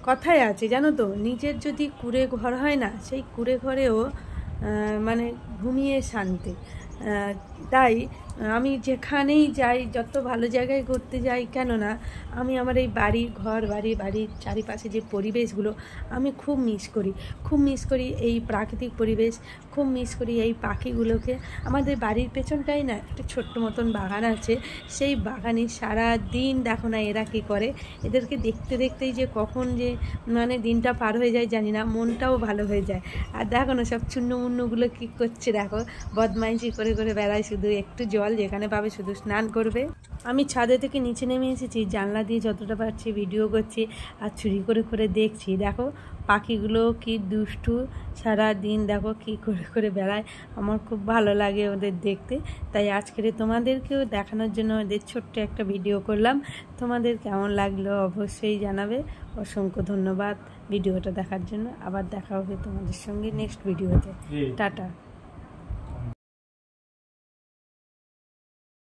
কথায় আছে জানো তো, নিজের যদি কুঁড়ে ঘর হয় না, সেই কুঁড়ে ঘরেও মানে ঘুমিয়ে শান্তি। তাই আমি যেখানেই যাই, যত ভালো জায়গায় ঘুরতে যাই কেন না, আমি আমার এই বাড়ির ঘর বাড়ির চারিপাশে যে পরিবেশগুলো আমি খুব মিস করি এই প্রাকৃতিক পরিবেশ, খুব মিস করি এই পাখিগুলোকে। আমাদের বাড়ির পেছনটাই না একটা ছোট্ট মতন বাগান আছে, সেই বাগানে সারা দিন দেখো না এরা কী করে, এদেরকে দেখতে দেখতেই যে কখন যে মানে দিনটা পার হয়ে যায় জানি না, মনটাও ভালো হয়ে যায়। আর দেখো না সব চুন্নমুন্নগুলো কী করছে, দেখো বদমাইশি করে বেড়ায়, শুধু একটু জল যেখানে পাবে শুধু স্নান করবে। আমি ছাদে থেকে নিচে নেমে এসেছি, জানলা দিয়ে যতটা পারছি ভিডিও করছি আর চুরি করে দেখছি। দেখো পাখিগুলো কি দুষ্টু, সারা দিন দেখো কী করে বেড়ায়, আমার খুব ভালো লাগে ওদের দেখতে। তাই আজকের তোমাদেরকেও দেখানোর জন্য ওদের ছোট্ট একটা ভিডিও করলাম। তোমাদের কেমন লাগলো অবশ্যই জানাবে। অসংখ্য ধন্যবাদ ভিডিওটা দেখার জন্য। আবার দেখা হবে তোমাদের সঙ্গে নেক্সট ভিডিওতে। টাটা।